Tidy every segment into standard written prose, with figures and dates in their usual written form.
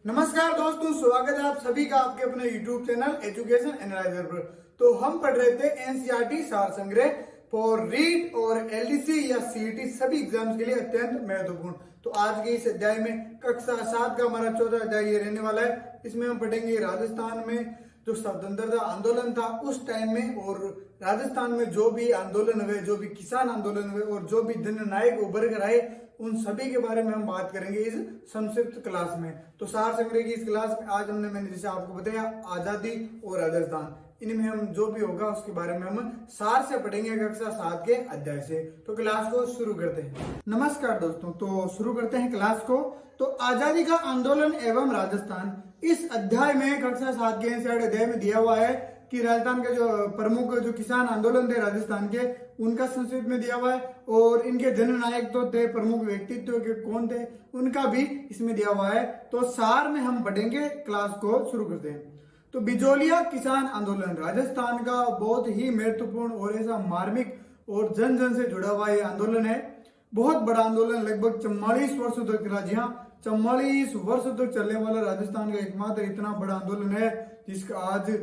नमस्कार दोस्तों, स्वागत है आप सभी का आपके अपने YouTube चैनल एजुकेशन एनालाइजर पर। तो हम पढ़ रहे थे एनसीईआरटी सार संग्रह फॉर रीट और एलडीसी या सीईटी सभी एग्जाम्स के लिए अत्यंत महत्वपूर्ण। तो आज के इस अध्याय में कक्षा 7 का हमारा चौथा अध्याय ये रहने वाला है। इसमें हम पढ़ेंगे राजस्थान में जो स्वतंत्रता आंदोलन था उस टाइम में, और राजस्थान में जो भी आंदोलन हुए, जो भी किसान आंदोलन हुए और जो भी जननायक उभर कर आए, उन सभी के बारे में हम बात करेंगे इस संक्षिप्त क्लास में। तो सार संग्रह की इस क्लास में आज मैंने जैसे आपको बताया आजादी और राजस्थान, इनमें हम जो भी होगा उसके बारे में हम सार से पढ़ेंगे कक्षा 7 के अध्याय से। तो क्लास को शुरू करते हैं। नमस्कार दोस्तों, तो शुरू करते हैं क्लास को। तो आजादी का आंदोलन एवं राजस्थान, इस अध्याय में कक्षा 7 के एनसीईआरटी अध्याय में दिया हुआ है कि राजस्थान के जो प्रमुख जो किसान आंदोलन थे राजस्थान के, उनका संक्षिप्त में दिया हुआ है, और इनके जननायक तो थे, प्रमुख व्यक्तित्व के कौन थे उनका भी इसमें दिया हुआ है। तो सार में हम पढ़ेंगे, क्लास को शुरू करते हैं। तो बिजोलिया किसान आंदोलन राजस्थान का बहुत ही महत्वपूर्ण और ऐसा मार्मिक और जन जन से जुड़ा हुआ ये आंदोलन है। बहुत बड़ा आंदोलन, लगभग 44 वर्षों तक चला। जी हाँ, 44 वर्षों तक चलने वाला राजस्थान का एकमात्र इतना बड़ा आंदोलन है जिसका आज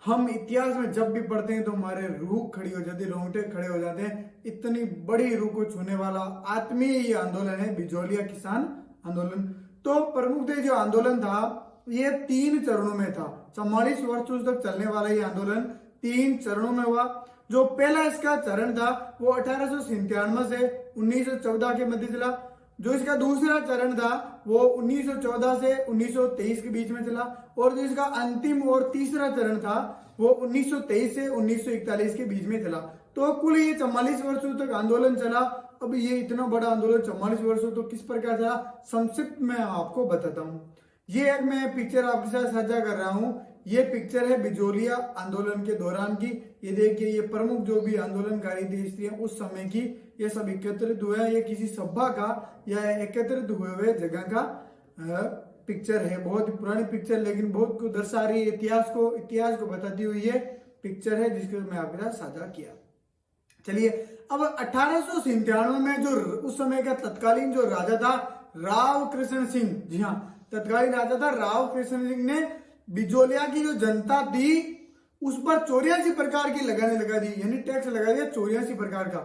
हम इतिहास में जब भी पढ़ते हैं तो हमारे रूह खड़ी हो जाती है, रोंगटे खड़े हो जाते हैं। इतनी बड़ी रूह को छूने वाला आत्मीय ये आंदोलन है बिजोलिया किसान आंदोलन। तो प्रमुख जो आंदोलन था ये 3 चरणों में था। 44 वर्षों तक चलने वाला ये आंदोलन 3 चरणों में हुआ। जो पहला इसका चरण था वो 1897 से 1914 के मध्य चला। जो इसका दूसरा चरण था वो 1914 से 1923 के बीच में चला, और जो इसका अंतिम और तीसरा चरण था वो 1923 से 1941 के बीच में चला। तो कुल ये 44 वर्षों तक आंदोलन चला। अब ये इतना बड़ा आंदोलन 44 वर्षों तो किस प्रकार चला, संक्षिप्त में आपको बताता हूँ। ये एक मैं पिक्चर आपके साथ साझा कर रहा हूँ। ये पिक्चर है बिजोलिया आंदोलन के दौरान की। ये देखिए, ये प्रमुख जो भी आंदोलनकारी थी स्त्रियां उस समय की, ये सब एकत्रित हुए हैं। ये किसी सभा का या एकत्रित हुए हुए जगह का पिक्चर है। बहुत ही पुरानी पिक्चर, लेकिन बहुत कुछ दर्शा रही है, इतिहास को बताती हुई ये पिक्चर है जिसको मैं आपके साथ साझा किया। चलिए, अब 1897 में जो उस समय का तत्कालीन जो राजा था राव कृष्ण सिंह, जी हाँ, तत्कालीन राजा था राव कृष्ण सिंह ने बिजोलिया की जो जनता थी उस पर 84 प्रकार की लगाने लगा दी, यानी टैक्स लगा दिया 84 प्रकार का।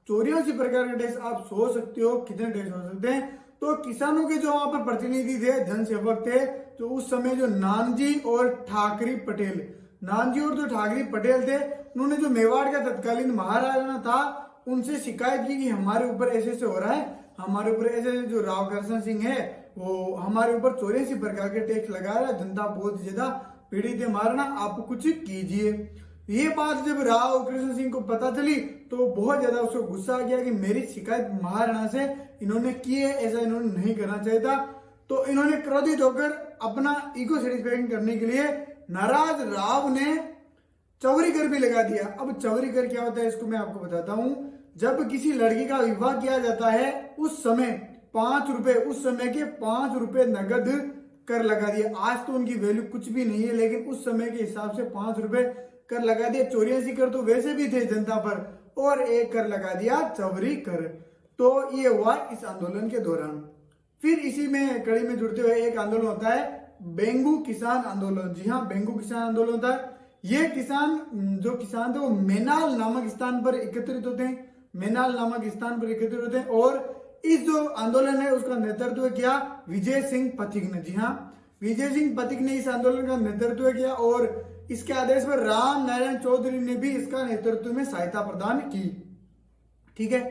84 प्रकार का टैक्स, आप सोच सकते हो कितने टैक्स हो सकते हैं। तो किसानों के जो वहां पर प्रतिनिधि थे, जनसेवक थे, तो उस समय जो नानजी और ठाकरी पटेल, नानजी और जो ठाकरी पटेल थे, उन्होंने जो मेवाड़ का तत्कालीन महाराजा था उनसे शिकायत की कि हमारे ऊपर ऐसे ऐसे हो रहा है, हमारे ऊपर ऐसे जो राव कृष्ण सिंह है वो हमारे ऊपर 84 प्रकार के टैक्स लगा रहा है, जनता बहुत ज्यादा पीड़ित है, मारना, आप कुछ कीजिए। ये बात जब राव कृष्ण सिंह को पता चली तो बहुत ज्यादा उसको गुस्सा आ गया कि मेरी शिकायत महाराणा से इन्होंने की है, ऐसा इन्होंने नहीं करना चाहिए था। तो इन्होंने क्रोधित होकर अपना ईगो सेटिस्फैक्शन करने के लिए नाराज राव ने चौरी कर भी लगा दिया। अब चौरी कर क्या होता है इसको मैं आपको बताता हूं। जब किसी लड़की का विवाह किया जाता है उस समय 5 रुपए, उस समय के 5 रुपए नगद कर लगा दिया। आज तो उनकी वैल्यू कुछ भी नहीं है, लेकिन उस समय के हिसाब से 5 रुपए कर लगा दिया। 84 कर तो वैसे भी थे जनता पर, और एक कर लगा दिया चौरी कर। तो ये हुआ इस आंदोलन के दौरान। फिर इसी में कड़ी में जुड़ते हुए एक आंदोलन होता है बेंगू किसान आंदोलन। जी हाँ, बेंगू किसान आंदोलन होता है। ये किसान थे वो मेनाल नामक स्थान पर एकत्रित होते हैं, मेनाल नामक स्थान पर एकत्रित होते हैं। और इस जो आंदोलन है उसका नेतृत्व किया विजय सिंह पथिक ने। जी हाँ, विजय सिंह पथिक ने इस आंदोलन का नेतृत्व किया, और इसके आदेश पर राम नारायण चौधरी ने भी इसका नेतृत्व में सहायता प्रदान की। ठीक है,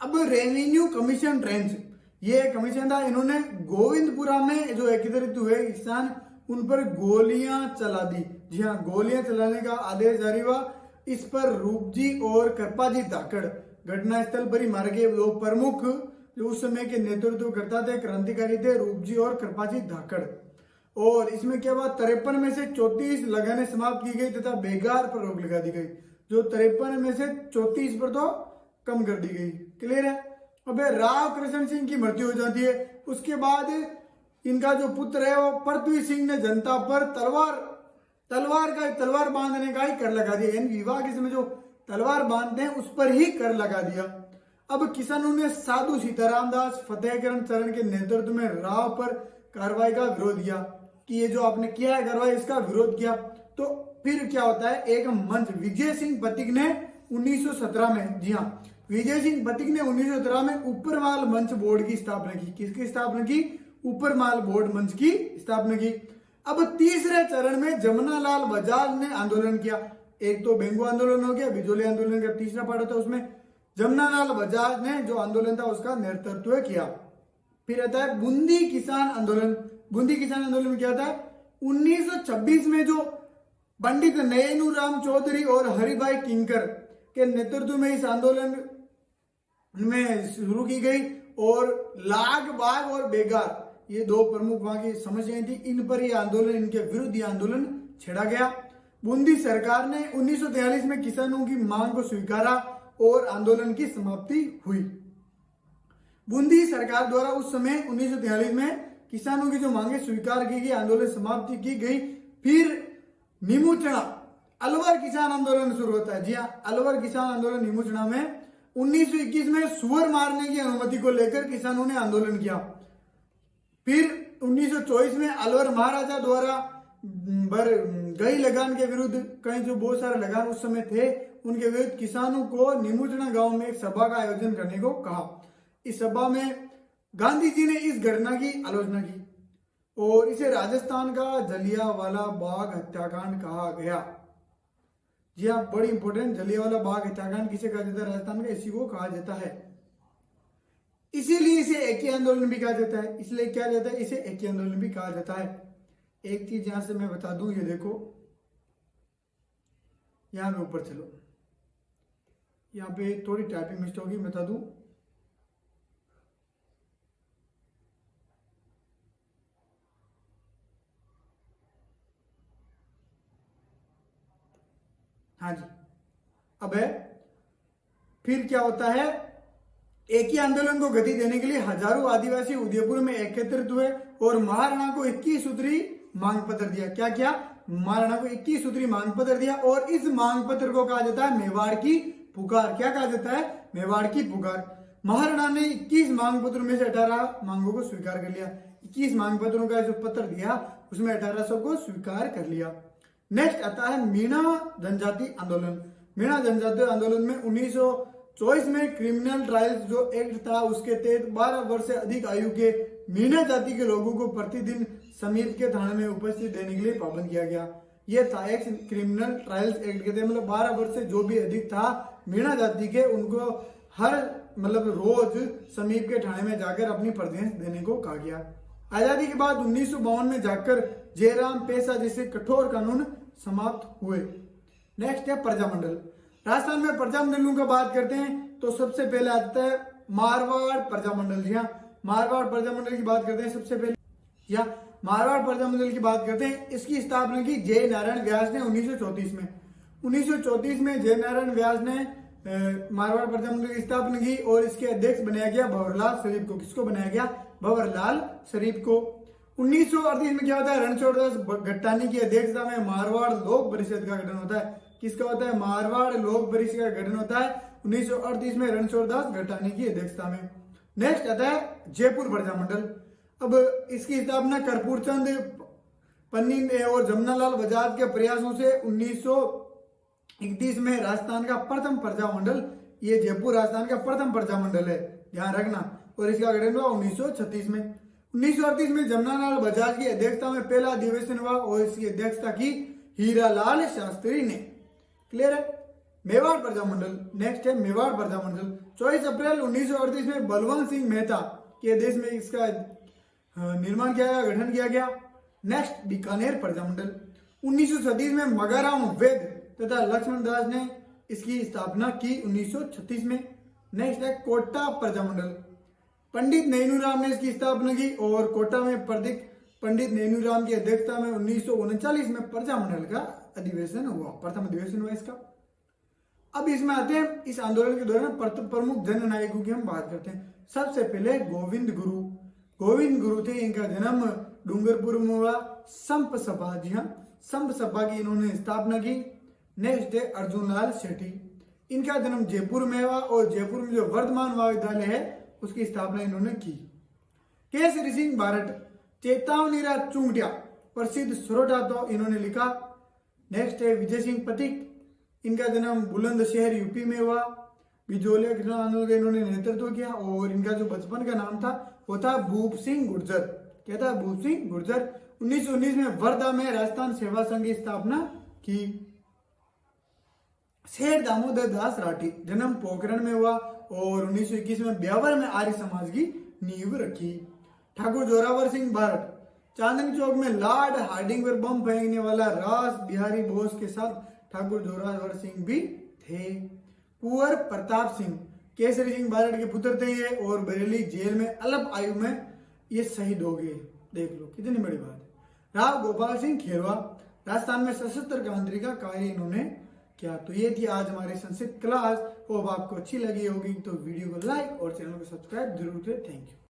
अब रेवेन्यू कमीशन रेंज, ये कमीशन था, इन्होंने गोविंदपुरा में जो एकत्रित हुए किसान उन पर गोलियां चला दी। जी हाँ, गोलियां चलाने का आदेश जारी हुआ। इस पर रूपजी और कृपाजी धाकड़ घटनास्थल पर ही मारे गए। वो प्रमुख जो उस समय के नेतृत्व करता थे, क्रांतिकारी थे, रूपजी और कृपाजी धाकड़। और इसमें क्या हुआ, 53 में से 34 लगाने समाप्त की गई तथा बेगार पर रोक लगा दी गई। जो 53 में से 34 पर तो कम कर दी गई। क्लियर है। अब राव कृष्ण सिंह की मृत्यु हो जाती है। उसके बाद इनका जो पुत्र है वो पृथ्वी सिंह ने जनता पर तलवार बांधने का ही कर लगा दिया, यानी विवाह के समय जो तलवार बांधते हैं उस पर ही कर लगा दिया। अब किसानों ने साधु सीताराम दास फतेहकरण चरण के नेतृत्व में राव पर कार्रवाई का विरोध किया। कि ये जो आपने किया है गरबा, इसका विरोध किया। तो फिर क्या होता है, एक मंच विजय सिंह पथिक ने 1917 में, जी हाँ, विजय सिंह पथिक ने 1917 में ऊपरमाल मंच बोर्ड की स्थापना की। किसकी स्थापना की? ऊपरमाल बोर्ड मंच की स्थापना की। अब तीसरे चरण में जमनालाल बजाज ने आंदोलन किया। एक तो बेंगो आंदोलन हो गया, बिजोली आंदोलन का तीसरा पार्ट होता है, उसमें जमनालाल बजाज ने जो आंदोलन था उसका नेतृत्व किया। फिर आता है बूंदी किसान आंदोलन। बूंदी किसान आंदोलन में क्या था? 1926 में जो पंडित नयनूराम चौधरी और हरिभाई किंकर के नेतृत्व में इस आंदोलन में शुरू की गई, और लाग बाग और बेगार ये दो प्रमुख वहां की समस्याएं थी, इन पर यह आंदोलन, इनके विरुद्ध यह आंदोलन छेड़ा गया। बूंदी सरकार ने 1943 में किसानों की मांग को स्वीकारा और आंदोलन की समाप्ति हुई। बूंदी सरकार द्वारा उस समय 1943 में किसानों की जो मांगे स्वीकार की गई, आंदोलन समाप्ति की गई। फिर निमुचना अलवर किसान आंदोलन शुरू होता है। जी हाँ, अलवर किसान आंदोलन निमुचना में 1921 में सुअर मारने की अनुमति को लेकर किसानों ने आंदोलन किया। फिर 1924 में अलवर महाराजा द्वारा गई लगान के विरुद्ध, कहीं जो बहुत सारे लगान उस समय थे, उनके विरुद्ध किसानों को निमुचना गांव में एक सभा का आयोजन करने को कहा। इस सभा में गांधी जी ने इस घटना की आलोचना की और इसे राजस्थान का जलियांवाला बाग हत्याकांड कहा गया। जी हाँ, बड़ी इंपॉर्टेंट, जलियांवाला बाग हत्याकांड किसे कहा जाता है? राजस्थान का, इसी को कहा जाता है। इसीलिए इसे एकी आंदोलन भी कहा जाता है। इसलिए क्या जाता है? इसे एकी आंदोलन भी कहा जाता है। एक चीज यहां से मैं बता दूं, ये देखो, यहां पे ऊपर चलो, यहां पे थोड़ी टाइपिंग मिस्टेक होगी, बता दूं। हाँ जी, अब है, फिर क्या होता है, एक ही आंदोलन को गति देने के लिए हजारों आदिवासी उदयपुर में एकत्रित हुए और महाराणा को 21 सूत्री मांग पत्र दिया। क्या क्या? महाराणा को 21 सूत्री मांग पत्र दिया, और इस मांग पत्र को कहा जाता है मेवाड़ की पुकार। क्या कहा जाता है? मेवाड़ की पुकार। महाराणा ने 21 मांग पत्रों में से 18 मांगों को स्वीकार कर लिया। 21 मांग पत्रों का जो पत्र दिया उसमें 1800 को स्वीकार कर लिया। नेक्स्ट आता है मीणा जनजाति आंदोलन। मीणा जनजाति आंदोलन में 1924 में क्रिमिनल ट्रायल्स जो एक्ट था उसके तहत 12 वर्ष से अधिक आयु के मीणा जाति के लोगों को प्रतिदिन समीप के थाने में उपस्थित रहने के लिए पाबंद किया गया। यह था एक क्रिमिनल ट्रायल्स एक्ट के तहत, मतलब 12 वर्ष से जो भी अधिक था मीणा जाति के, उनको हर मतलब रोज समीप के थाने में जाकर अपनी प्रदेश देने को कहा गया। आजादी के बाद 1952 में जाकर जयराम पेशा जैसे कठोर कानून समाप्त हुए। नेक्स्ट है प्रजामंडल। राजस्थान में प्रजामंडलों का बात करते हैं तो सबसे पहले आता है मारवाड़ प्रजामंडल। जी हाँ, मारवाड़ प्रजामंडल की बात करते हैं सबसे पहले, या मारवाड़ प्रजामंडल की बात करते हैं। इसकी स्थापना की जय नारायण व्यास ने 1934 में। 1934 में जय नारायण व्यास ने मारवाड़ प्रजामंडल की स्थापना की और इसके अध्यक्ष बनाया गया भंवरलाल शरीफ को। किसको बनाया गया? भंवरलाल शरीफ को। 1938 में क्या होता है? रणछोड़ दास गट्टानी की अध्यक्षता में मारवाड़ लोक परिषद का गठन होता है। किसका होता है? मारवाड़ लोक परिषद का गठन होता है 1938 में रणछोड़ दास गट्टानी की अध्यक्षता में। नेक्स्ट आता है जयपुर प्रजामंडल। अब इसकी स्थापना कर्पूर चंद पन्नी और जमनालाल बजाज के प्रयासों से 1931 में राजस्थान का प्रथम प्रजामंडल, ये जयपुर राजस्थान का प्रथम प्रजामंडल है, ध्यान रखना, और इसका गठन हुआ 1936 में। 1938 में जमनालाल बजाज की अध्यक्षता में पहला अधिवेशन हुआ और इसकी अध्यक्षता की हीरालाल शास्त्री ने। क्लियर है? मेवाड़ प्रजामंडल। नेक्स्ट है मेवाड़ प्रजामंडल। 24 अप्रैल 1938 में बलवंत सिंह मेहता के देश में इसका निर्माण किया गया, गठन किया गया। नेक्स्ट बीकानेर प्रजामंडल। 1937 में मगाराम वेद तथा लक्ष्मण दास ने इसकी स्थापना की 1936 में। नेक्स्ट है कोटा प्रजामंडल। पंडित नैनूराम ने इसकी स्थापना की और कोटा में पंडित नैनूराम की अध्यक्षता में 1939 में प्रजामंडल का अधिवेशन हुआ, प्रथम अधिवेशन हुआ इसका। अब इसमें आते हैं, इस आंदोलन के दौरान प्रमुख जन नायकों की हम बात करते हैं। सबसे पहले गोविंद गुरु। गोविंद गुरु थे, इनका जन्म डूंगरपुर में हुआ। संप सभा, जी हाँ, संप सभा की इन्होंने स्थापना की। नेक्स्ट है अर्जुनलाल सेठी। इनका जन्म जयपुर में हुआ और जयपुर में जो वर्धमान महाविद्यालय है उसकी स्थापना इन्होंने की। केसरी सिंह बारट, चेतावनीराज चुंगटिया, प्रसिद्ध सोरठा तो इन्होंने लिखा। नेक्स्ट है विजय सिंह पथिक, इनका जन्म बुलंदशहर यूपी में हुआ। बिजोलिया किसान आंदोलन का इन्होंने नेतृत्व किया और इनका जो बचपन का नाम था वो था भूप सिंह गुर्जर। क्या था? भूप सिंह गुर्जर। 1919 में वर्धा में राजस्थान सेवा संघ की स्थापना की। सेठ दामोदर दास राठी, जन्म पोखरण में हुआ और 1921 में ब्यावर में आर्य समाज की नींव रखी। ठाकुर जोरावर सिंह बारट, चांदनी चौक में लॉर्ड हार्डिंग पर बम फेंकने वाला रास बिहारी बोस के साथ ठाकुर जोरावर सिंह भी थे। कुंवर प्रताप सिंह, केसरी सिंह बारट के पुत्र थे ये और बरेली जेल में अल्प आयु में ये शहीद हो गए। देख लो कितनी बड़ी बात है। राव गोपाल सिंह खेरवा, राजस्थान में सशस्त्र क्रांति का कार्य इन्होंने किया। तो ये थी आज हमारी संस्कृत क्लास। होप आपको अच्छी लगी होगी, तो वीडियो को लाइक और चैनल को सब्सक्राइब जरूर करें। Thank you.